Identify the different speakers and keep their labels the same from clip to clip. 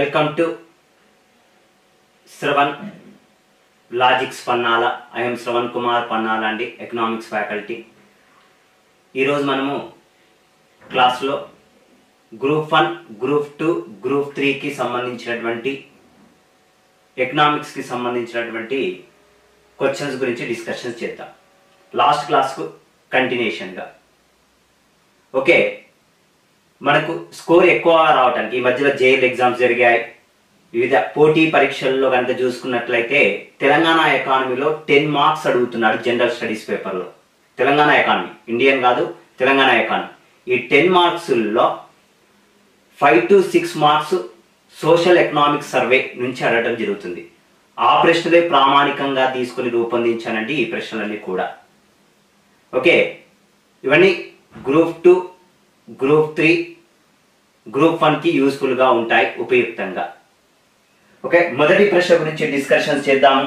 Speaker 1: Welcome to Shravan Logics Pannala. I am Shravan Kumar Pannala and Economics faculty. ఈ రోజు మనము class లో group 1, group 2, group 3 కి సంబంధించినటువంటి ఎకనామిక్స్ కి సంబంధించినటువంటి క్వశ్చన్స్ గురించి డిస్కషన్ చేద్దాం. లాస్ట్ క్లాస్ కు కంటిన్యూషన్ గా. ఓకే, మనకు స్కోర్ ఎక్కువ రావడానికి ఈ మధ్యలో జేఎల్ ఎగ్జామ్స్ జరిగాయి. వివిధ పోటీ పరీక్షల్లో కనుక చూసుకున్నట్లయితే తెలంగాణ ఎకానమీలో 10 మార్క్స్ అడుగుతున్నాడు జనరల్ స్టడీస్ పేపర్లో. తెలంగాణ ఎకానమీ, ఇండియన్ కాదు, తెలంగాణ ఎకానమీ. ఈ 10 మార్క్స్లో 5 to 6 marks social economic survey నుంచి అడగడం జరుగుతుంది. ఆ ప్రశ్నలే ప్రామాణికంగా తీసుకుని రూపొందించానండి ఈ ప్రశ్నలన్నీ కూడా. ఓకే, ఇవన్నీ గ్రూప్ 2, గ్రూప్ 3, గ్రూప్ 1 కి యూస్ఫుల్ గా ఉంటాయి, ఉపయుక్తంగా. ఓకే, మొదటి ప్రశ్న గురించి డిస్కషన్ చేద్దాము.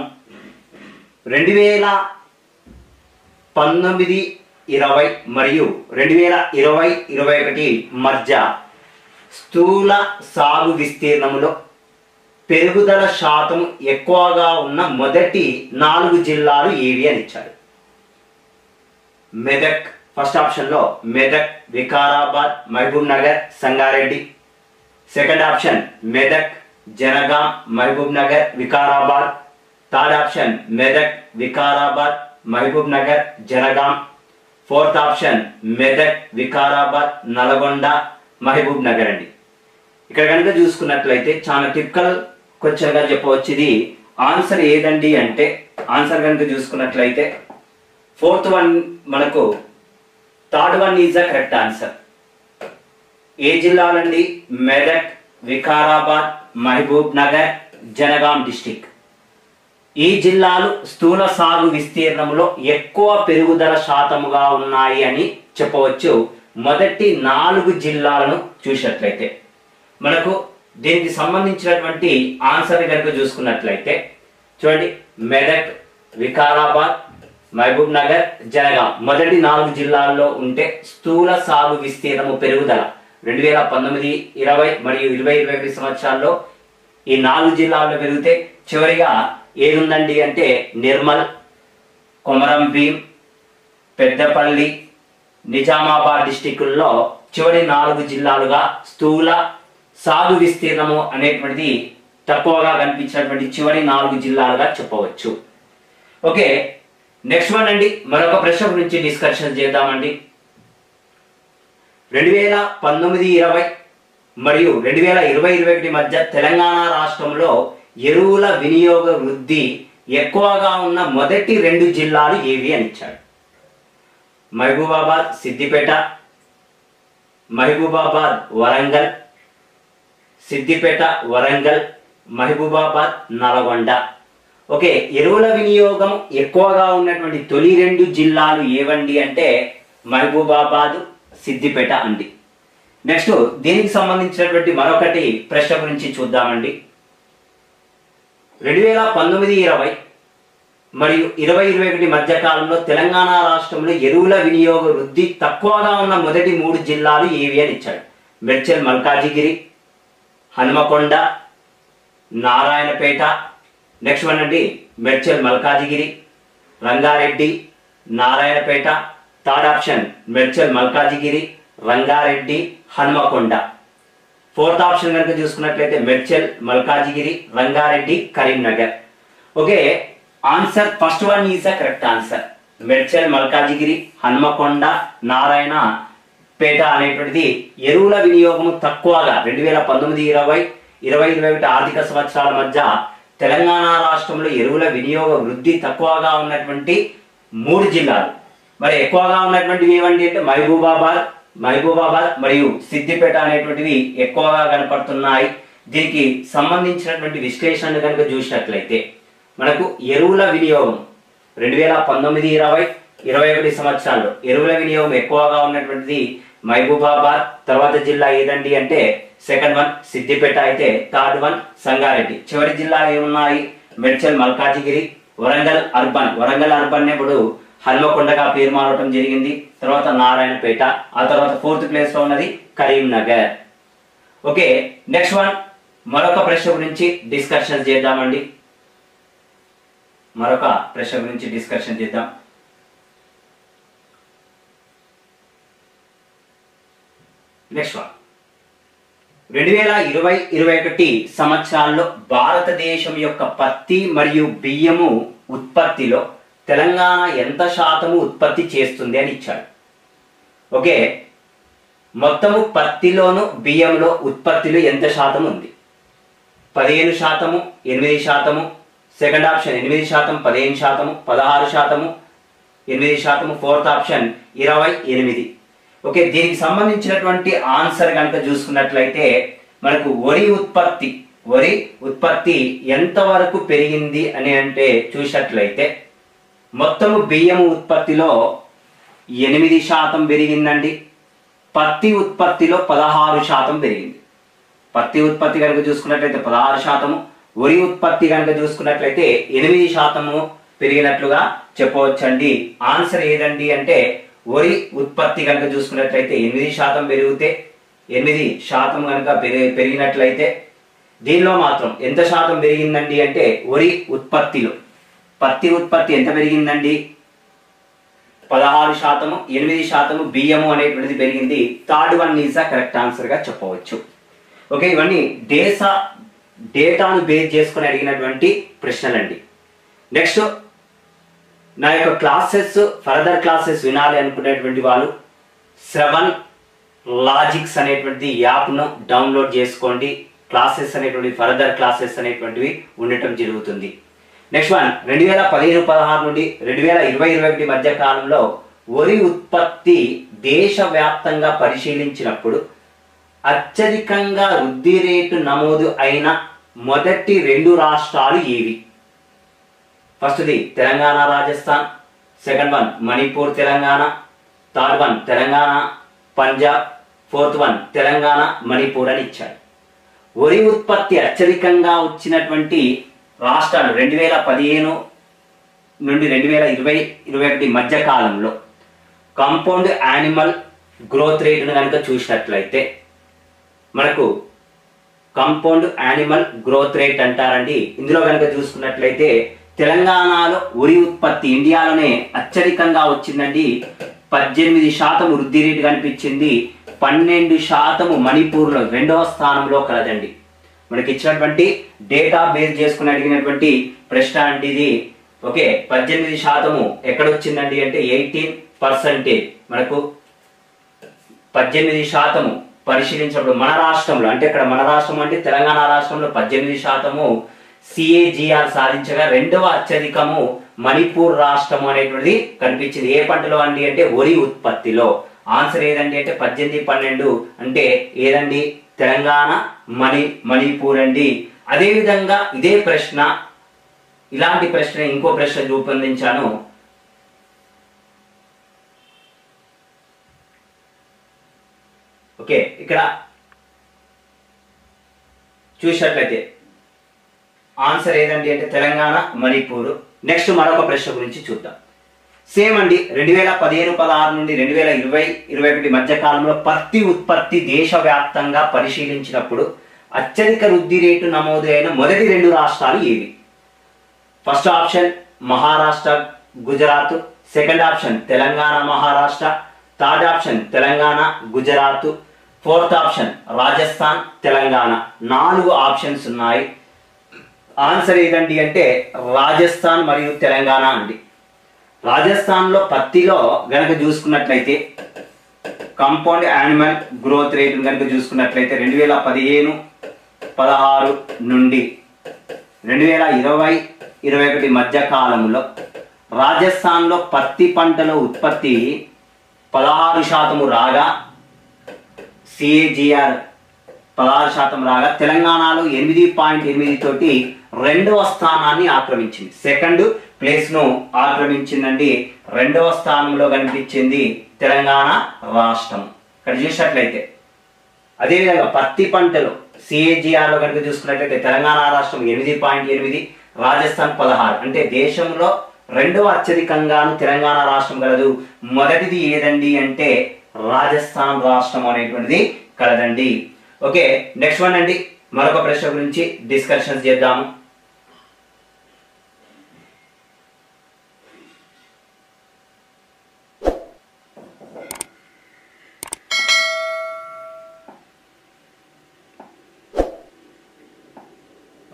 Speaker 1: 2019-20 మరియు 2020-21 మధ్య స్థూల సాగు విస్తీర్ణములో పెరుగుదల శాతం ఎక్కువగా ఉన్న మొదటి 4 జిల్లాలు ఏవి అని ఇచ్చాడు. మెదక్, ఫస్ట్ ఆప్షన్ లో Medak, Vikarabad, Mahbubnagar, Sangareddy. Second option Medak, Jangaon, Mahbubnagar, Vikarabad. Third option Medak, Vikarabad, Mahabub Nagar, Jangaon. Fourth option Medak, Vikarabad, Nalgonda, Mahbubnagar అండి. ఇక్కడ కనుక చూసుకున్నట్లయితే చాలా టిపికల్ క్వశ్చన్ గా చెప్పవచ్చు. ఇది ఆన్సర్ ఏదండి అంటే, ఆన్సర్ కనుక చూసుకున్నట్లయితే ఫోర్త్ వన్ మనకు, third one is the correct answer. ఏ జిల్లాలండి? మెదక్, వికారాబాద్, మహబూబ్ నగర్, జనగాం డిస్టిక్. ఈ జిల్లాలు స్థూల సాగు విస్తీర్ణంలో ఎక్కువ పెరుగుదల శాతముగా ఉన్నాయి అని చెప్పవచ్చు. మొదటి 4 జిల్లాలను చూసినట్లయితే మనకు దీనికి సంబంధించినటువంటి ఆన్సర్ కనుక చూసుకున్నట్లయితే చూడండి, మెదక్, వికారాబాద్, మహబూబ్ నగర్, జనగాం మొదటి 4 జిల్లాల్లో ఉంటే స్థూల సాగు విస్తీర్ణము పెరుగుదల 2019-20 మరియు 2021 సంవత్సరాల్లో ఈ 4 జిల్లాల్లో పెరిగితే చివరిగా ఏది ఉందండి అంటే నిర్మల్, కొమరం భీం, పెద్దపల్లి, నిజామాబాద్ డిస్టికుల్లో చివరి 4 జిల్లాలుగా స్థూల సాగు విస్తీర్ణము అనేటువంటిది తక్కువగా కనిపించినటువంటి చివరి 4 జిల్లాలుగా చెప్పవచ్చు. ఓకే, నెక్స్ట్ వన్ అండి, మరొక ప్రశ్న గురించి డిస్కషన్ చేద్దామండి. 2019-20 మరియు 2020-21 మధ్య తెలంగాణ రాష్ట్రంలో ఎరువుల వినియోగ వృద్ధి ఎక్కువగా ఉన్న మొదటి 2 జిల్లాలు ఏవి అని ఇచ్చాడు. మహబూబాబాద్, సిద్దిపేట, మహబూబాబాద్, వరంగల్, సిద్దిపేట, వరంగల్, మహబూబాబాద్, నల్గొండ. ఓకే, ఎరువుల వినియోగం ఎక్కువగా ఉన్నటువంటి తొలి 2 జిల్లాలు ఏవండి అంటే మహబూబాబాద్, సిద్దిపేట అండి. నెక్స్ట్ దీనికి సంబంధించినటువంటి మరొకటి ప్రశ్న గురించి చూద్దామండి. 2019-20 మరియు 2021 మధ్య కాలంలో తెలంగాణ రాష్ట్రంలో ఎరువుల వినియోగ వృద్ధి తక్కువగా ఉన్న మొదటి 3 జిల్లాలు ఏవి అని ఇచ్చాడు. మేడ్చల్, మల్కాజిగిరి, హనుమకొండ, నారాయణపేట. నెక్స్ట్ వన్ అండి, Medchal, Malkajgiri, Rangareddy, Narayanpet. Third option Medchal, Malkajgiri, Rangareddy, Hanamkonda. Fourth option కనుక చూసుకున్నట్లయితే Medchal, Malkajgiri, Rangareddy, Karimnagar. Okay, answer first one is the correct answer. Medchal, Malkajgiri, Hanamkonda, Narayanpet అనేటువంటిది ఎరువుల వినియోగం తక్కువగా 2019-20, 2021 ఆర్థిక సంవత్సరాల మధ్య తెలంగాణ రాష్ట్రంలో ఎరువుల వినియోగ వృద్ధి తక్కువగా ఉన్నటువంటి 3 జిల్లాలు. మరి ఎక్కువగా ఉన్నటువంటివి ఏవండి అంటే మహబూబాబాద్ మరియు సిద్దిపేట అనేటువంటివి ఎక్కువగా కనపడుతున్నాయి. దీనికి సంబంధించినటువంటి విశ్లేషణ కనుక చూసినట్లయితే మనకు ఎరువుల వినియోగం 2019-20, 2021 సంవత్సరాల్లో ఎరువుల వినియోగం ఎక్కువగా ఉన్నటువంటిది మహబూబాబాద్. తర్వాత జిల్లా ఏదండి అంటే సెకండ్ వన్ సిద్దిపేట అయితే థర్డ్ వన్ సంగారెడ్డి. చివరి జిల్లా ఏమున్నాయి? మేడ్చల్, మల్కాజిగిరి, వరంగల్ అర్బన్ ఇప్పుడు హన్మకొండగా పేరు మారడం జరిగింది. తర్వాత నారాయణపేట, ఆ తర్వాత 4th ప్లేస్ లో ఉన్నది కరీంనగర్. ఓకే, నెక్స్ట్ వన్ మరొక ప్రశ్న గురించి డిస్కషన్ చేద్దామండి. నెక్స్ట్ వన్ 2020-21 సంవత్సరాల్లో భారతదేశం యొక్క పత్తి మరియు బియ్యము ఉత్పత్తిలో తెలంగాణ ఎంత శాతము ఉత్పత్తి చేస్తుంది అని ఇచ్చాడు. ఓకే, మొత్తము పత్తిలోను బియ్యంలో ఉత్పత్తిలో ఎంత శాతం ఉంది? 15%, 8%. Second option 8%, 15%, 16%, 8%. Fourth option 28. Okay, దీనికి సంబంధించినటువంటి ఆన్సర్ కనుక చూసుకున్నట్లయితే మనకు వరి ఉత్పత్తి ఎంతవరకు పెరిగింది అని అంటే చూసినట్లయితే మొత్తము బియ్యము ఉత్పత్తిలో 8% పెరిగిందండి. పత్తి ఉత్పత్తిలో 16% పెరిగింది. పత్తి ఉత్పత్తి కనుక చూసుకున్నట్లయితే 16%, వరి ఉత్పత్తి కనుక చూసుకున్నట్లయితే 8% పెరిగినట్లుగా చెప్పవచ్చండి. ఆన్సర్ ఏదండి అంటే వరి ఉత్పత్తి కనుక చూసుకున్నట్లయితే 8% పెరిగితే 8% కనుక పెరిగినట్లయితే దీనిలో మాత్రం ఎంత శాతం పెరిగిందండి అంటే వరి ఉత్పత్తిలో. పత్తి ఉత్పత్తి ఎంత పెరిగిందండి? 16%, 8% బియ్యము అనేటువంటిది పెరిగింది. Third one is the correct answer గా చెప్పవచ్చు. ఓకే, ఇవన్నీ డేటాను బేస్ చేసుకుని అడిగినటువంటి ప్రశ్నలండి. నెక్స్ట్, నా యొక్క ఫర్దర్ క్లాసెస్ వినాలి అనుకునేటువంటి వాళ్ళు శ్రవణ్ లాజిక్స్ అనేటువంటి యాప్ను డౌన్లోడ్ చేసుకోండి. ఫర్దర్ క్లాసెస్ అనేటువంటివి ఉండటం జరుగుతుంది. నెక్స్ట్ వన్ 2015-16 నుండి 2020-21 మధ్య కాలంలో వరి ఉత్పత్తి దేశవ్యాప్తంగా పరిశీలించినప్పుడు అత్యధికంగా వృద్ధి రేటు నమోదు అయిన మొదటి 2 రాష్ట్రాలు ఏవి? ఫస్ట్ది Telangana Rajasthan, second one Manipur Telangana, third one Telangana Punjab, fourth one Telangana Manipur అని ఇచ్చారు. వరి ఉత్పత్తి అత్యధికంగా వచ్చినటువంటి రాష్ట్రాలు 2015 నుండి 2020-21 మధ్య కాలంలో కాంపౌండ్ యాన్యువల్ గ్రోత్ రేటును కనుక చూసినట్లయితే మనకు కాంపౌండ్ యాన్యువల్ గ్రోత్ రేట్ అంటారండి. ఇందులో కనుక చూసుకున్నట్లయితే తెలంగాణలో వరి ఉత్పత్తి ఇండియాలోనే అత్యధికంగా వచ్చిందండి. 18% వృద్ధి రేటు కనిపించింది. 12% మణిపూర్లో 2వ స్థానంలో కలదండి. మనకి ఇచ్చినటువంటి డేటా బేస్ చేసుకుని అడిగినటువంటి ప్రశ్న అండి ఇది. ఓకే, 18% ఎక్కడ వచ్చిందండి అంటే 18%. మనకు 18% పరిశీలించినప్పుడు మన రాష్ట్రంలో అంటే ఇక్కడ మన రాష్ట్రం అంటే తెలంగాణ రాష్ట్రంలో 18% CAGR సాధించగా 2వ అత్యధికము మణిపూర్ రాష్ట్రం అనేటువంటిది కనిపించింది. ఏ పంటలో అండి అంటే వరి ఉత్పత్తిలో. ఆన్సర్ ఏదండి అంటే 18, 12 అంటే ఏదండి తెలంగాణ మణిపూర్ అండి. అదే విధంగా ఇదే ప్రశ్న ఇలాంటి ప్రశ్న ఇంకో ప్రశ్న రూపొందించాను. ఓకే, ఇక్కడ చూసినట్లయితే ఆన్సర్ ఏదండి అంటే తెలంగాణ మణిపూర్. నెక్స్ట్ మరొక ప్రశ్న గురించి చూద్దాం. సేమ్ అండి 2015-16 నుండి 2020-21 మధ్య కాలంలో పత్తి ఉత్పత్తి దేశవ్యాప్తంగా పరిశీలించినప్పుడు అత్యధిక వృద్ధి రేటు నమోదు అయిన మొదటి 2 రాష్ట్రాలు ఏవి? First option Maharashtra Gujarat, second option Telangana Maharashtra, third option Telangana Gujarat, fourth option Rajasthan Telangana. 4 options ఉన్నాయి. ఆన్సర్ ఏదండి అంటే రాజస్థాన్ మరియు తెలంగాణ అండి. రాజస్థాన్లో పత్తిలో గనక చూసుకున్నట్లయితే కాంపౌండ్ యాన్యువల్ గ్రోత్ రేట్ కనుక చూసుకున్నట్లయితే 2015-16 నుండి 2020-21 మధ్య కాలంలో రాజస్థాన్లో పత్తి పంటలో ఉత్పత్తి 16% రాగా CAGR 16% రాగా తెలంగాణలో 8.8 తోటి 2వ స్థానాన్ని ఆక్రమించింది. సెకండ్ ప్లేస్ ను ఆక్రమించిందండి. 2వ స్థానంలో కనిపించింది తెలంగాణ రాష్ట్రం. ఇక్కడ చూసినట్లయితే అదేవిధంగా పత్తి పంటలో CAGR లో కనుక చూసుకున్నట్లయితే తెలంగాణ రాష్ట్రం 8.8, రాజస్థాన్ 16. అంటే దేశంలో 2వ అత్యధికంగాను తెలంగాణ రాష్ట్రం కలదు. మొదటిది ఏదండి అంటే రాజస్థాన్ రాష్ట్రం అనేటువంటిది కలదండి. ఓకే, నెక్స్ట్ వన్ అండి మరొక ప్రశ్న గురించి డిస్కషన్స్ చేద్దాము.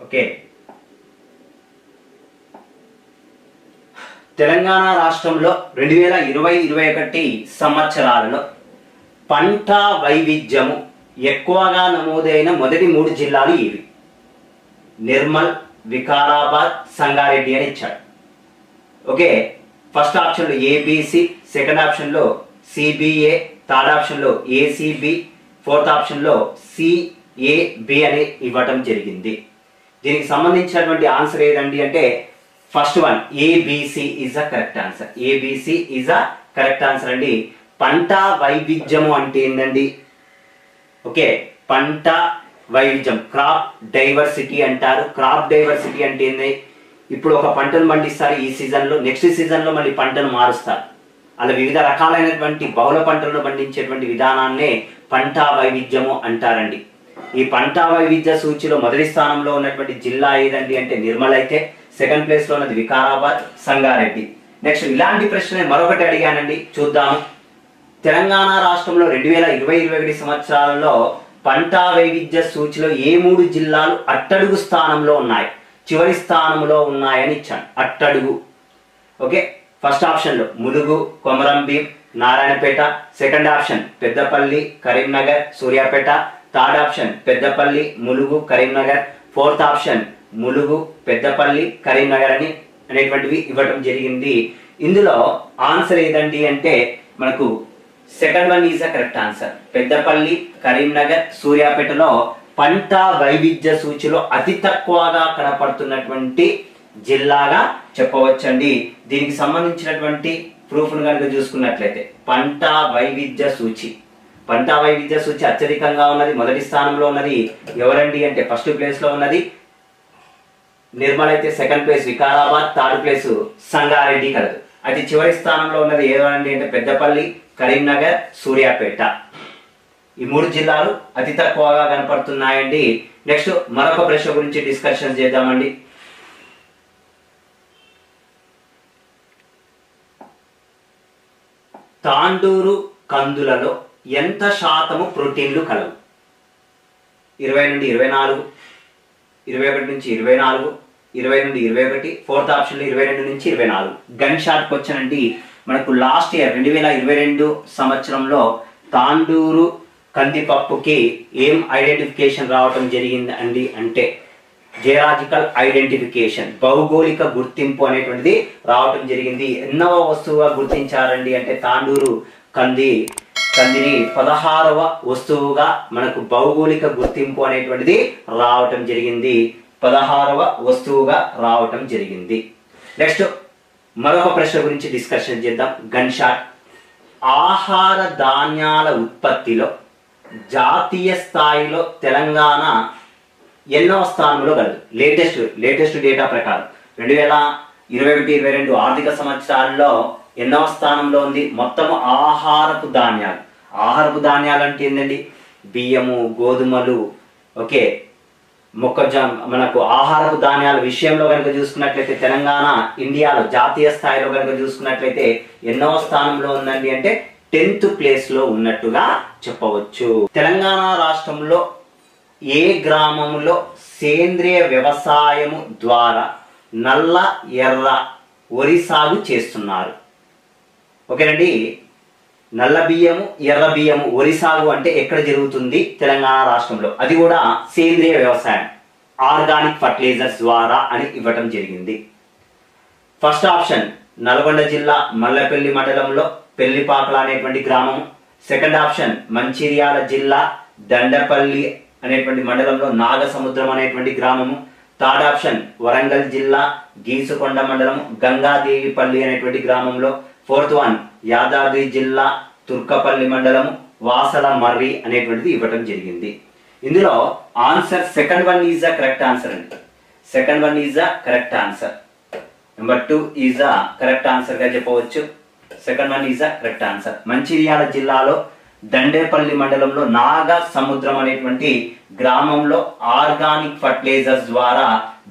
Speaker 1: ఓకే, తెలంగాణ రాష్ట్రంలో 2020-21 సంవత్సరాలలో పంట వైవిధ్యము ఎక్కువగా నమోదైన మొదటి 3 జిల్లాలు ఇవి. నిర్మల్, వికారాబాద్, సంగారెడ్డి అని ఇచ్చాడు. ఓకే, ఫస్ట్ ఆప్షన్లో ఏబిసి, సెకండ్ ఆప్షన్లో సిబిఏ, థర్డ్ ఆప్షన్లో ఏసిబి, ఫోర్త్ ఆప్షన్లో సిఏబి అని ఇవ్వటం జరిగింది. దీనికి సంబంధించినటువంటి ఆన్సర్ ఏదండి అంటే first one ABC is a correct answer. ABC is a correct answer అండి. పంట వైవిధ్యము అంటే ఏంటండి? ఓకే, పంట వైవిధ్యం క్రాప్ డైవర్సిటీ అంటారు. క్రాప్ డైవర్సిటీ అంటే ఏంది? ఇప్పుడు ఒక పంటను పండిస్తారు ఈ సీజన్లో, నెక్స్ట్ సీజన్లో మళ్ళీ పంటను మారుస్తారు. అలా వివిధ రకాలైనటువంటి బహుళ పంటలను పండించేటువంటి విధానాన్నే పంట వైవిధ్యము అంటారండి. ఈ పంట వైవిధ్య సూచిలో మొదటి స్థానంలో ఉన్నటువంటి జిల్లా ఏదండి అంటే నిర్మల్ అయితే, సెకండ్ ప్లేస్ లో ఉన్నది వికారాబాద్, సంగారెడ్డి. నెక్స్ట్ ఇలాంటి ప్రశ్న మరొకటి అడిగానండి, చూద్దాము. తెలంగాణ రాష్ట్రంలో 2020-21 సంవత్సరాలలో పంట వైవిధ్య సూచిలో ఏ 3 జిల్లాలు అట్టడుగు స్థానంలో ఉన్నాయి, చివరి స్థానంలో ఉన్నాయని ఇచ్చాను. అట్టడుగు. ఓకే, ఫస్ట్ ఆప్షన్ లో Mulugu, Komaram Bheem, Narayanpet, second option Peddapalli, Karimnagar, Suryapet, third option Peddapalli, Mulugu, Karimnagar, fourth option Mulugu, Peddapalli, Karimnagar అనేటువంటివి ఇవ్వడం జరిగింది. ఇందులో ఆన్సర్ ఏదండి అంటే మనకు second one is a correct answer. Peddapalli, Karimnagar, సూర్యాపేటలో పంట వైవిధ్య సూచిలో అతి తక్కువగా కనపడుతున్నటువంటి జిల్లాగా చెప్పవచ్చండి. దీనికి సంబంధించినటువంటి ప్రూఫ్ కనుక చూసుకున్నట్లయితే పంట వైవిధ్య సూచి అత్యధికంగా ఉన్నది, మొదటి స్థానంలో ఉన్నది ఎవరండి అంటే ఫస్ట్ ప్లేస్ లో ఉన్నది నిర్మల్ అయితే, second place Vikarabad, third place Sangareddy కలదు. అయితే చివరి స్థానంలో ఉన్నది ఏదండి అంటే పెద్దపల్లి, కరీంనగర్, సూర్యాపేట. ఈ 3 జిల్లాలు అతి తక్కువగా కనపడుతున్నాయండి. నెక్స్ట్ మరొక ప్రశ్న గురించి డిస్కషన్ చేద్దామండి. తాండూరు కందులలో ఎంత శాతము ప్రోటీన్లు కలవు? 20-24, 21-24, 20-21, ఫోర్త్ ఆప్షన్ లో 22-24. గన్ షాట్ క్వశ్చన్ అండి. మనకు లాస్ట్ ఇయర్ 2022 సంవత్సరంలో తాండూరు కందిపప్పుకి ఏం ఐడెంటిఫికేషన్ రావటం జరిగింది అండి అంటే జియోలాజికల్ ఐడెంటిఫికేషన్, భౌగోళిక గుర్తింపు అనేటువంటిది రావటం జరిగింది. ఎన్నవ వస్తువుగా గుర్తించారండి అంటే తాండూరు కందిని 16వ వస్తువుగా మనకు భౌగోళిక గుర్తింపు అనేటువంటిది రావటం జరిగింది. 16వ వస్తువుగా రావటం జరిగింది. నెక్స్ట్ మరొక ప్రశ్న గురించి డిస్కషన్ చేద్దాం. Gun shot. ఆహార ధాన్యాల ఉత్పత్తిలో జాతీయ స్థాయిలో తెలంగాణ ఎన్నవ స్థానంలో కలదు? లేటెస్ట్ డేటా ప్రకారం 2021-22 ఆర్థిక సంవత్సరాల్లో ఎన్నవ స్థానంలో ఉంది? మొత్తం ఆహారపు ధాన్యాలు అంటే ఏంటండి? బియ్యము, గోధుమలు, ఓకే, మొక్కజొన్న. మనకు ఆహారపు ధాన్యాల విషయంలో కనుక చూసుకున్నట్లయితే తెలంగాణ ఇండియాలో జాతీయ స్థాయిలో కనుక చూసుకున్నట్లయితే ఎన్నవ స్థానంలో ఉందండి అంటే 10th ప్లేస్ లో ఉన్నట్టుగా చెప్పవచ్చు. తెలంగాణ రాష్ట్రంలో ఏ గ్రామంలో సేంద్రియ వ్యవసాయము ద్వారా నల్ల ఎర్ర వరి సాగు చేస్తున్నారు? ఓకేనండి, నల్ల బియ్యము, ఎర్ర బియ్యము వరి సాగు అంటే ఎక్కడ జరుగుతుంది? తెలంగాణ రాష్ట్రంలో. అది కూడా సేంద్రియ వ్యవసాయం, ఆర్గానిక్ ఫర్టిలైజర్స్ ద్వారా అని ఇవ్వటం జరిగింది. ఫస్ట్ ఆప్షన్ నల్గొండ జిల్లా మల్లపల్లి మండలంలో పెళ్లిపాకల అనేటువంటి గ్రామం. సెకండ్ ఆప్షన్ మంచిర్యాల జిల్లా దండపల్లి అనేటువంటి మండలంలో నాగసముద్రం అనేటువంటి గ్రామము. థర్డ్ ఆప్షన్ వరంగల్ జిల్లా గీసుకొండ మండలం గంగాదేవిపల్లి అనేటువంటి గ్రామంలో. ఫోర్త్ వన్ యాదాద్రి జిల్లా తుర్కపల్లి మండలము వాసల మర్రి అనేటువంటిది ఇవ్వటం జరిగింది. ఇందులో answer second one is the correct answer అండి. Second one is the correct answer. Number 2 is the correct answer గా చెప్పవచ్చు. Second one is the correct answer. Mancherial జిల్లాలో దండేపల్లి మండలంలో నాగ సముద్రం అనేటువంటి గ్రామంలో ఆర్గానిక్ ఫర్టిలైజర్స్ ద్వారా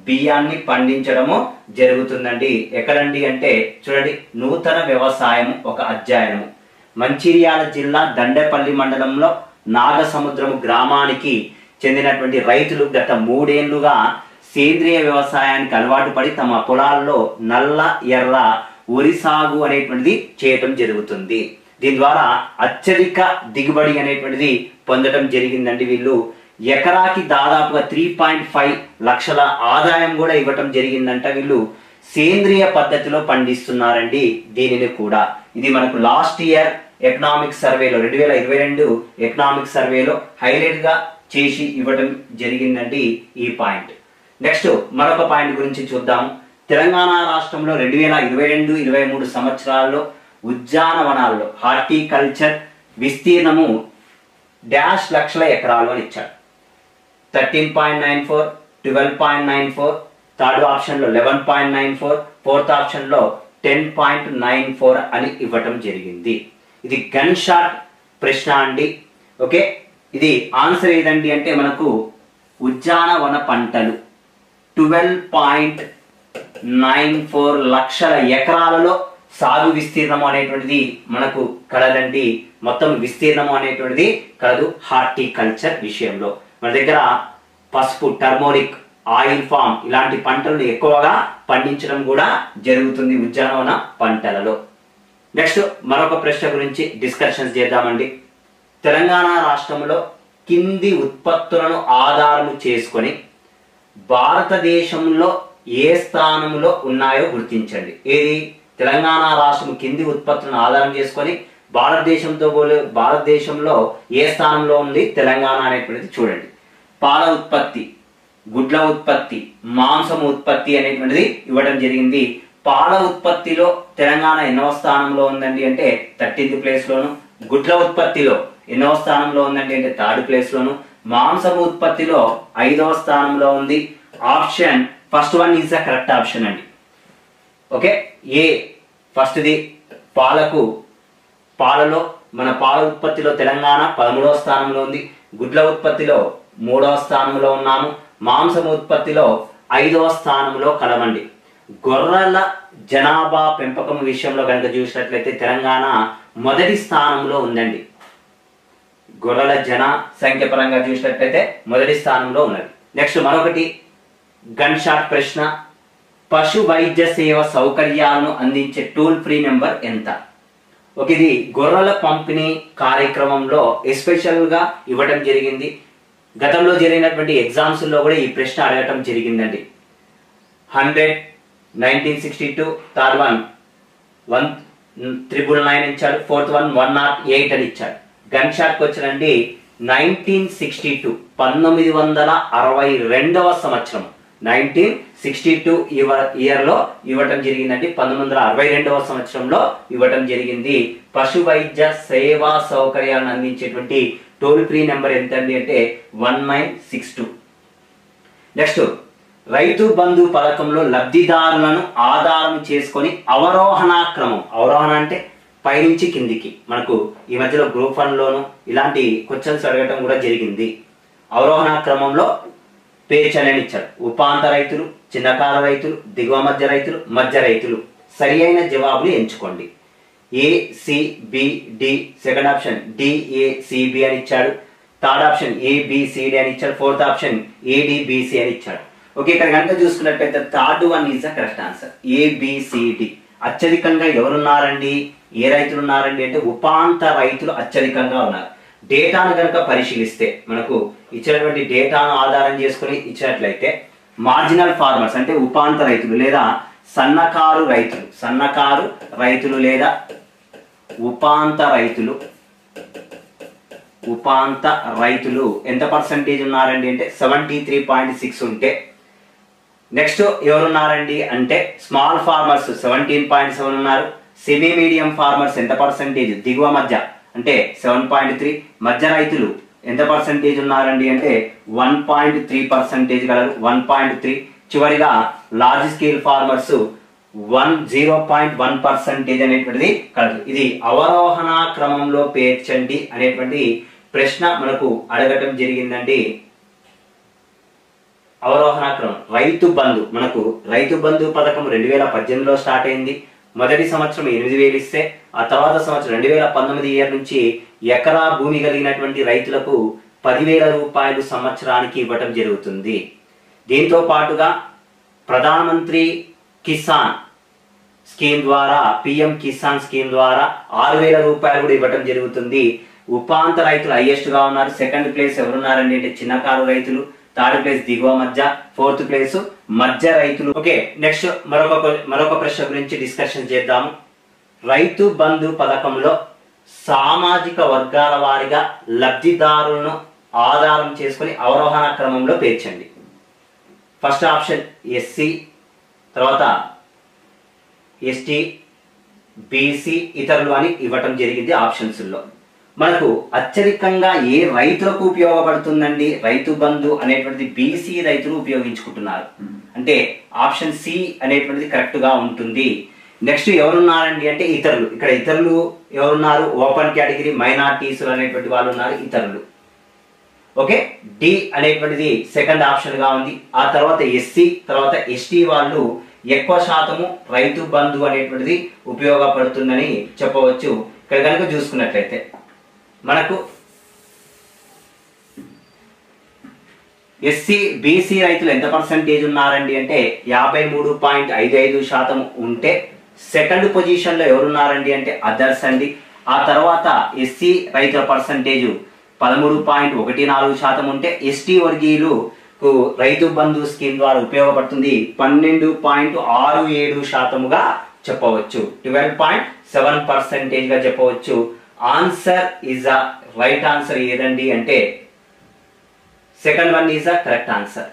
Speaker 1: బియ్యాన్ని పండించడము జరుగుతుందండి. ఎక్కడండి అంటే చూడండి, నూతన వ్యవసాయం ఒక అధ్యయనము. మంచిర్యాల జిల్లా దండేపల్లి మండలంలో నాగసముద్రం గ్రామానికి చెందినటువంటి రైతులు గత 3 ఏళ్లుగా సేంద్రియ వ్యవసాయానికి అలవాటు పడి తమ పొలాల్లో నల్ల ఎర్ర వరి సాగు అనేటువంటిది చేయటం జరుగుతుంది. దీని ద్వారా అత్యధిక దిగుబడి అనేటువంటిది పొందడం జరిగిందండి. వీళ్ళు ఎకరాకి దాదాపుగా 3.5 లక్షల ఆదాయం కూడా ఇవ్వటం జరిగిందంట. వీళ్ళు సేంద్రియ పద్ధతిలో పండిస్తున్నారండి దీనిని కూడా. ఇది మనకు లాస్ట్ ఇయర్ ఎకనామిక్ సర్వేలో 2022 ఎకనామిక్ సర్వేలో హైలైట్ గా చేసి ఇవ్వటం జరిగిందండి ఈ పాయింట్. నెక్స్ట్ మరొక పాయింట్ గురించి చూద్దాము. తెలంగాణ రాష్ట్రంలో 2022-23 సంవత్సరాల్లో ఉద్యానవనాల్లో హార్టికల్చర్ విస్తీర్ణము డాష్ లక్షల ఎకరాలు అని ఇచ్చాడు. 13.94, 12.94, థర్డ్ ఆప్షన్ లో 11.94, ఫోర్త్ ఆప్షన్ లో 10.94 అని ఇవ్వటం జరిగింది. ఇది గన్ షాట్ ప్రశ్న అండి. ఓకే, ఇది ఆన్సర్ ఏదండి అంటే మనకు ఉద్యానవన పంటలు 12.94 లక్షల ఎకరాలలో సాగు విస్తీర్ణం అనేటువంటిది మనకు కలదండి. మొత్తం విస్తీర్ణం అనేటువంటిది కలదు హార్టికల్చర్ విషయంలో. మన దగ్గర పసుపు, టర్మోరిక్, ఆయిల్ ఫామ్ ఇలాంటి పంటలను ఎక్కువగా పండించడం కూడా జరుగుతుంది ఉద్యానవన పంటలలో. నెక్స్ట్ మరొక ప్రశ్న గురించి డిస్కషన్స్ చేద్దామండి. తెలంగాణ రాష్ట్రంలో కింది ఉత్పత్తులను ఆధారం చేసుకొని భారతదేశంలో ఏ స్థానంలో ఉన్నాయో గుర్తించండి. ఏది? తెలంగాణ రాష్ట్రం కింది ఉత్పత్తులను ఆధారం చేసుకొని భారతదేశంలో ఏ స్థానంలో ఉంది తెలంగాణ అనేటువంటిది చూడండి. పాల ఉత్పత్తి, గుడ్ల ఉత్పత్తి, మాంసం ఉత్పత్తి అనేటువంటిది ఇవ్వడం జరిగింది. పాల ఉత్పత్తిలో తెలంగాణ ఎన్నవ స్థానంలో ఉందండి అంటే 13th ప్లేస్ లోను. గుడ్ల ఉత్పత్తిలో ఎన్నవ స్థానంలో ఉందండి అంటే 3rd ప్లేస్ లోను. మాంసం ఉత్పత్తిలో 5వ స్థానంలో ఉంది. Option first one is the correct option అండి. ఓకే, ఏ ఫస్ట్ది పాలలో మన పాల ఉత్పత్తిలో తెలంగాణ 13వ స్థానంలో ఉంది. గుడ్ల ఉత్పత్తిలో 3వ స్థానంలో ఉన్నాము. మాంసం ఉత్పత్తిలో 5వ స్థానంలో కలవండి. గొర్రెల జనాభా పెంపకం విషయంలో కనుక చూసినట్లయితే తెలంగాణ మొదటి స్థానంలో ఉందండి. గొర్రెల సంఖ్య పరంగా చూసినట్లయితే మొదటి స్థానంలో ఉన్నది. నెక్స్ట్ మరొకటి గన్ షాట్ ప్రశ్న. పశు వైద్య సేవ సౌకర్యాలను అందించే టోల్ ఫ్రీ నెంబర్ ఎంత? ఒక ఇది గొర్రెల పంపిణీ కార్యక్రమంలో ఎస్పెషల్ గా ఇవ్వడం జరిగింది. గతంలో జరిగినటువంటి ఎగ్జామ్స్ లో కూడా ఈ ప్రశ్న అడగటం జరిగిందండి. 100, 1962, థర్డ్ వన్ 1999 ఇచ్చాడు, ఫోర్త్ వన్ 108 అని ఇచ్చాడు. గన్ షాట్ వచ్చినండి 1962 1962వ సంవత్సరం 1962 ఇయర్ లో ఇవ్వటం జరిగిందండి. 1962వ సంవత్సరంలో ఇవ్వటం జరిగింది. పశు వైద్య సేవా సౌకర్యాలను అందించేటువంటి టోల్ ఫ్రీ నెంబర్ ఎంతండి అంటే 1962. నెక్స్ట్ రైతు బంధు పథకంలో లబ్ధిదారులను ఆధారం చేసుకొని అవరోహణ అంటే పైనుంచి కిందికి మనకు ఈ మధ్యలో గ్రూప్ 1 లోను ఇలాంటి క్వశ్చన్స్ అడగటం కూడా జరిగింది. అవరోహణ క్రమంలో పేర్చలని ఇచ్చారు. ఉపాంత రైతులు, చిన్నకార రైతులు, దిగువ మధ్య రైతులు, మధ్య రైతులు. సరి అయిన జవాబులు ఎంచుకోండి. ACBD, సెకండ్ ఆప్షన్ DACB అని ఇచ్చాడు. థర్డ్ ఆప్షన్ ABCD అని ఇచ్చాడు. ఫోర్త్ ఆప్షన్ ADBC అని ఇచ్చాడు. ఓకే, ఇక్కడ కనుక చూసుకున్నట్లయితే third one is the correct answer. ABCD. అత్యధికంగా ఎవరున్నారండి, ఏ రైతులు ఉన్నారండి అంటే ఉపాంత రైతులు అత్యధికంగా ఉన్నారు. డేటాను కనుక పరిశీలిస్తే మనకు ఇచ్చినటువంటి డేటాను ఆధారం చేసుకుని ఇచ్చినట్లయితే మార్జినల్ ఫార్మర్స్ అంటే ఉపాంత రైతులు లేదా సన్నకారు రైతులు లేదా ఉపాంత రైతులు ఎంత పర్సంటేజ్ ఉన్నారండి అంటే 73.6 ఉంటే, నెక్స్ట్ ఎవరున్నారండి అంటే స్మాల్ ఫార్మర్స్ 17.7 ఉన్నారు. సెమీ మీడియం ఫార్మర్స్ ఎంత పర్సంటేజ్, దిగువ మధ్య అంటే 7.3, మధ్య రైతులు ఎంత పర్సంటేజ్ ఉన్నారండి అంటే 1.3% కలరు 1.3. చివరిగా లార్జ్ స్కేల్ ఫార్మర్స్ 0.1% అనేటువంటిది కలదు. ఇది అవరోహణ క్రమంలో పేర్చండి అనేటువంటి ప్రశ్న మనకు అడగటం జరిగిందండి. అవరోహణ క్రమం మనకు రైతు బంధు పథకం 2018లో స్టార్ట్ అయింది. మొదటి సంవత్సరం 8,000 ఇస్తే ఆ తర్వాత సంవత్సరం 2019 ఇయర్ నుంచి ఎకరా భూమి కలిగినటువంటి రైతులకు 10,000 రూపాయలు సంవత్సరానికి ఇవ్వటం జరుగుతుంది. దీంతో పాటుగా ప్రధానమంత్రి కిసాన్ స్కీమ్ ద్వారా పిఎం కిసాన్ స్కీమ్ ద్వారా 6,000 రూపాయలు కూడా ఇవ్వటం జరుగుతుంది. ఉపాంత రైతులు హైయెస్ట్ గా ఉన్నారు. సెకండ్ ప్లేస్ ఎవరున్నారండి అంటే చిన్నకారు రైతులు, థర్డ్ ప్లేస్ దిగువ మధ్య, ఫోర్త్ ప్లేస్ మధ్య రైతులు. ఓకే, నెక్స్ట్ మరొక ప్రశ్న గురించి డిస్కషన్ చేద్దాము. రైతు బంధు పథకంలో సామాజిక వర్గాల వారిగా లబ్ధిదారులను ఆధారం చేసుకుని అవరోహణ క్రమంలో పేర్చండి. ఫస్ట్ ఆప్షన్ ఎస్సీ, తర్వాత ఎస్టీ, బీసీ, ఇతరులు అని ఇవ్వటం జరిగింది ఆప్షన్స్ లో. మనకు అత్యధికంగా ఏ రైతులకు ఉపయోగపడుతుందండి రైతు బంధు అనేటువంటిది? బీసీ రైతులు ఉపయోగించుకుంటున్నారు. అంటే ఆప్షన్ సి అనేటువంటిది కరెక్ట్ గా ఉంటుంది. నెక్స్ట్ ఎవరున్నారండి అంటే ఇతరులు. ఇక్కడ ఇతరులు ఎవరున్నారు? ఓపెన్ కేటగిరీ, మైనారిటీస్ అనేటువంటి వాళ్ళు ఉన్నారు ఇతరులు. ఓకే, డి అనేటువంటిది సెకండ్ ఆప్షన్ గా ఉంది. ఆ తర్వాత ఎస్సీ, తర్వాత ఎస్టీ వాళ్ళు ఎక్కువ శాతము రైతు బంధు అనేటువంటిది ఉపయోగపడుతుందని చెప్పవచ్చు. ఇక్కడ కనుక చూసుకున్నట్లయితే మనకు ఎస్సీ బీసీ రైతులు ఎంత పర్సెంటేజ్ ఉన్నారండి అంటే 53.55% ఉంటే, సెకండ్ పొజిషన్ లో ఎవరున్నారండి అంటే అదర్స్ అండి. ఆ తర్వాత ఎస్సీ రైతుల పర్సెంటేజ్ 13.14% ఉంటే, ఎస్టీ వర్గీయులు రైతు బంధు స్కీమ్ ద్వారా ఉపయోగపడుతుంది 12.67%గా చెప్పవచ్చు. 12.7% గా చెప్పవచ్చు. Answer is a right answer ఏదండి అంటే second one is a correct answer.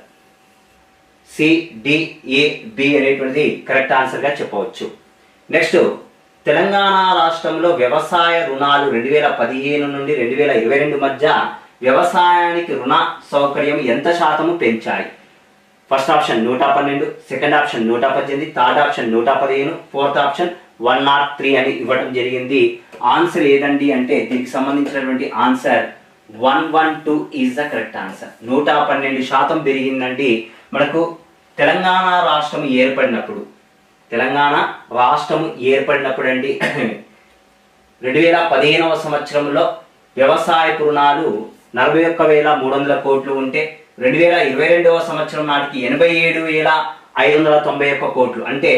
Speaker 1: C, D, A, B అనేటువంటిది కరెక్ట్ ఆన్సర్ గా చెప్పవచ్చు. నెక్స్ట్, తెలంగాణ రాష్ట్రంలో వ్యవసాయ రుణాలు 2015 నుండి 2022 మధ్య వ్యవసాయానికి రుణ సౌకర్యం ఎంత శాతము పెంచాయి? First option 112, second option 118, third option 115, fourth option 103 అని ఇవ్వడం జరిగింది. ఆన్సర్ ఏదండి అంటే దీనికి సంబంధించినటువంటి answer 112 is the correct answer. 112% పెరిగిందండి. మనకు తెలంగాణ రాష్ట్రం ఏర్పడినప్పుడు అండి 2015వ సంవత్సరంలో వ్యవసాయ రుణాలు 41,300 కోట్లు ఉంటే 2022వ సంవత్సరం నాటికి 87,591 కోట్లు. అంటే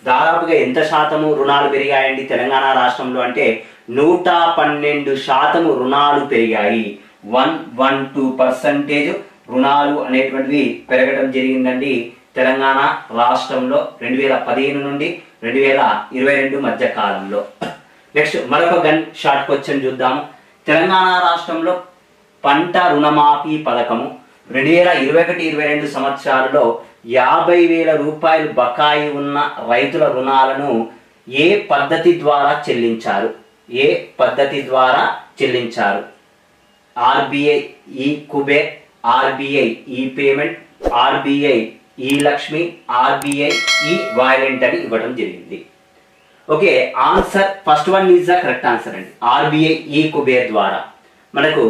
Speaker 1: దాదాపుగా ఎంత శాతము రుణాలు పెరిగాయండి తెలంగాణ రాష్ట్రంలో అంటే 112% రుణాలు పెరిగాయి. 112% రుణాలు అనేటువంటివి పెరగడం జరిగిందండి తెలంగాణ రాష్ట్రంలో 2015 నుండి 2022 మధ్య కాలంలో. నెక్స్ట్ మరొక గన్ షార్ట్ క్వశ్చన్ చూద్దాము. తెలంగాణ రాష్ట్రంలో పంట రుణమాఫీ పథకము 2021-22 సంవత్సరాలలో 50,000 రూపాయలు బకాయి ఉన్న రైతుల రుణాలను ఏ పద్ధతి ద్వారా చెల్లించారు? ఆర్బీఐ ఈ కుబేర్, ఆర్బీఐ ఈ పేమెంట్, ఆర్బీఐ ఈ లక్ష్మి, ఆర్బీఐ ఈ వాయిలెంట్ అని ఇవ్వడం జరిగింది. Okay, answer first one is the correct answer అండి. ఆర్బీఐ ఈ కుబేర్ ద్వారా మనకు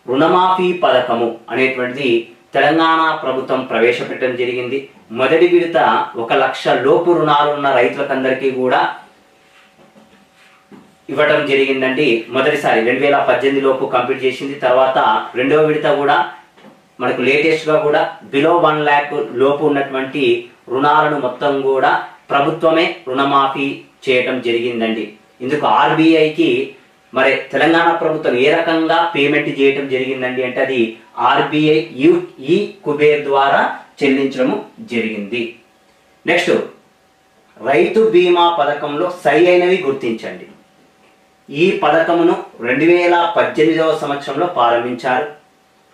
Speaker 1: రుణమాఫీ పథకము అనేటువంటిది తెలంగాణ ప్రభుత్వం ప్రవేశపెట్టడం జరిగింది. మొదటి విడత 1 లక్ష లోపు రుణాలు ఉన్న రైతులకందరికీ కూడా ఇవ్వడం జరిగిందండి. మొదటిసారి 2018 లోపు కంప్లీట్ చేసింది. తర్వాత రెండవ విడత కూడా మనకు లేటెస్ట్ గా కూడా బిలో 1 lakh లోపు ఉన్నటువంటి రుణాలను మొత్తం కూడా ప్రభుత్వమే రుణమాఫీ చేయటం జరిగిందండి. ఇందుకు ఆర్బీఐకి మరి తెలంగాణ ప్రభుత్వం ఏ రకంగా పేమెంట్ చేయటం జరిగిందండి అంటే అది ఆర్బీఐ ఈ కుబేర్ ద్వారా చెల్లించడం జరిగింది. నెక్స్ట్, రైతు బీమా పథకంలో సరి అయినవి గుర్తించండి. ఈ పథకమును 2018వ సంవత్సరంలో ప్రారంభించారు.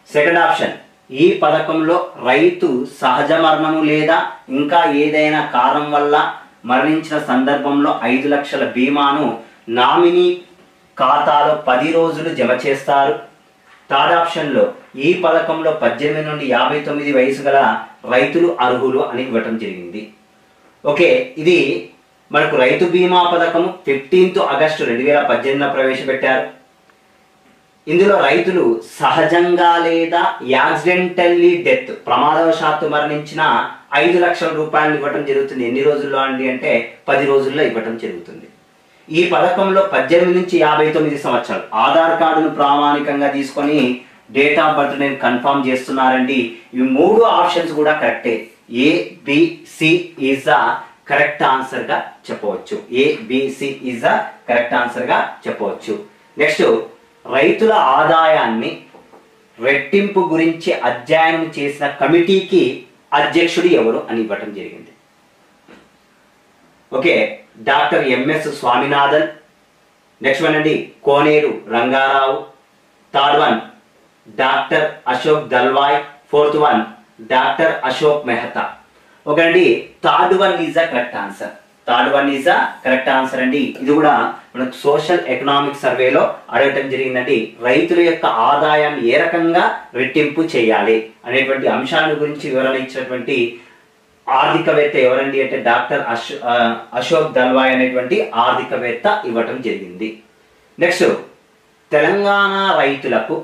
Speaker 1: సెకండ్ ఆప్షన్, ఈ పథకంలో రైతు సహజ మరణము లేదా ఇంకా ఏదైనా కారణం వల్ల మరణించిన సందర్భంలో 5 లక్షల బీమాను నామినీ ఖాతాలో 10 రోజులు జమ చేస్తారు. థర్డ్ ఆప్షన్ లో ఈ పథకంలో 18 నుండి 59 వయసు గల రైతులు అర్హులు అని ఇవ్వటం జరిగింది. ఓకే, ఇది మనకు రైతు బీమా పథకము 15 ఆగస్టు 2018 ప్రవేశపెట్టారు. ఇందులో రైతులు సహజంగా లేదా యాక్సిడెంటల్లీ డెత్ ప్రమాదవశాత్తు మరణించిన 5 లక్షల రూపాయలు ఇవ్వటం జరుగుతుంది. ఎన్ని రోజుల్లో అండి అంటే 10 రోజుల్లో ఇవ్వటం జరుగుతుంది. ఈ పథకంలో 18 నుంచి 59 సంవత్సరాలు ఆధార్ కార్డును ప్రామాణికంగా తీసుకొని డేట్ ఆఫ్ బర్త్ నేను కన్ఫర్మ్ చేస్తున్నారండి. ఈ 3 ఆప్షన్స్ కూడా కరెక్టే. ABC is the correct answer గా చెప్పవచ్చు. ABC is the correct answer గా చెప్పవచ్చు. నెక్స్ట్, రైతుల ఆదాయాన్ని రెట్టింపు గురించి అధ్యయనం చేసిన కమిటీకి అధ్యక్షుడు ఎవరు అని ఇవ్వటం జరిగింది. Okay, doctor M S Swaminathan. Next one అండి Koneru Rangarao. Third one doctor Ashok Dalwai. Fourth one doctor Ashok Mehta. ఓకేనండి, third one is the correct answer. Third one is the correct answer అండి. ఇది కూడా మనకు సోషల్ ఎకనామిక్ సర్వేలో అడగటం జరిగిందండి. రైతుల యొక్క ఆదాయాన్ని ఏ రకంగా రెట్టింపు చేయాలి అనేటువంటి అంశాల గురించి వివరణ ఇచ్చినటువంటి ఆర్థికవేత్త ఎవరండి అంటే డాక్టర్ అశోక్ దల్వాయ్ అనేటువంటి ఆర్థికవేత్త ఇవ్వటం జరిగింది. నెక్స్ట్, తెలంగాణ రైతులకు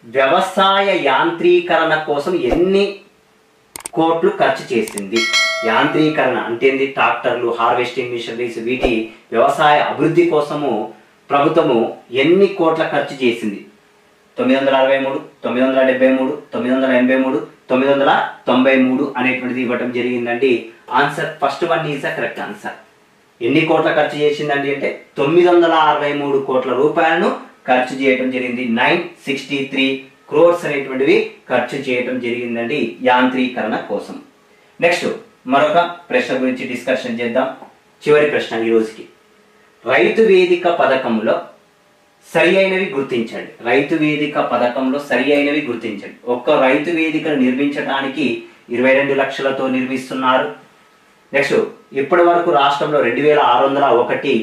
Speaker 1: వ్యవసాయ యాంత్రీకరణ కోసం ఎన్ని కోట్లు ఖర్చు చేసింది? యాంత్రీకరణ అంటే ఏంది? ట్రాక్టర్లు, హార్వెస్టింగ్ మిషనరీస్, వీటి వ్యవసాయ అభివృద్ధి కోసము ప్రభుత్వము ఎన్ని కోట్ల ఖర్చు చేసింది? 963, 973, 983, 993 అనేటువంటిది ఇవ్వటం జరిగిందండి. Answer first one is the correct answer. ఎన్ని కోట్ల ఖర్చు చేసిందండి అంటే 963 కోట్ల రూపాయలను ఖర్చు చేయడం జరిగింది. 963 crores అనేటువంటివి ఖర్చు చేయడం జరిగిందండి యాంత్రీకరణ కోసం. నెక్స్ట్, మరొక ప్రశ్న గురించి డిస్కషన్ చేద్దాం. చివరి ప్రశ్న ఈ రోజుకి. రైతు వేదిక పథకంలో సరి అయినవి గుర్తించండి. రైతు వేదిక పథకంలో సరి అయినవి గుర్తించండి. ఒక్క రైతు వేదికను నిర్మించడానికి 22 లక్షలతో నిర్మిస్తున్నారు. నెక్స్ట్, ఇప్పటి వరకు రాష్ట్రంలో 2601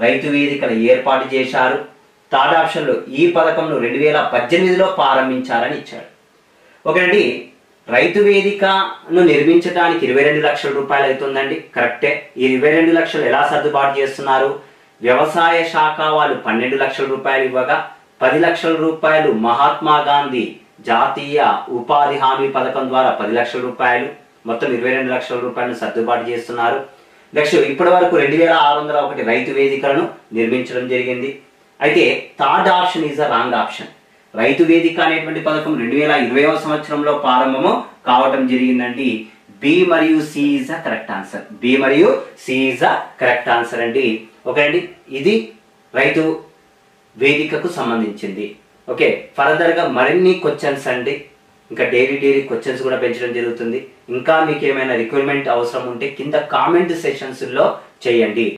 Speaker 1: రైతు వేదికలు ఏర్పాటు చేశారు. థర్డ్ ఆప్షన్లో ఈ పథకంలో 2018లో ప్రారంభించారని ఇచ్చాడు. ఓకేనండి, రైతు వేదికను నిర్మించడానికి 22 లక్షల రూపాయలు అవుతుందండి. కరెక్టే. ఈ 22 లక్షలు ఎలా సర్దుబాటు చేస్తున్నారు? వ్యవసాయ శాఖ వాళ్ళు 12 లక్షల రూపాయలు ఇవ్వగా 10 లక్షల రూపాయలు మహాత్మా గాంధీ జాతీయ ఉపాధి హామీ పథకం ద్వారా 10 లక్షల రూపాయలు, మొత్తం 22 లక్షల రూపాయలను సర్దుబాటు చేస్తున్నారు. నెక్స్ట్, ఇప్పటి వరకు 2601 రైతు వేదికలను నిర్మించడం జరిగింది. అయితే third option is the wrong option. రైతు వేదిక అనేటువంటి పథకం 2020వ సంవత్సరంలో ప్రారంభము కావటం జరిగిందండి. బి మరియు C is the correct answer. B మరియు C is the correct answer అండి. ఓకే అండి, ఇది రైతు వేదికకు సంబంధించింది. ఓకే, ఫర్దర్ గా మరిన్ని క్వశ్చన్స్ అండి, ఇంకా డైలీ క్వశ్చన్స్ కూడా పెంచడం జరుగుతుంది. ఇంకా మీకు ఏమైనా రిక్వైర్మెంట్ అవసరం ఉంటే కింద కామెంట్ సెషన్స్ లో చేయండి.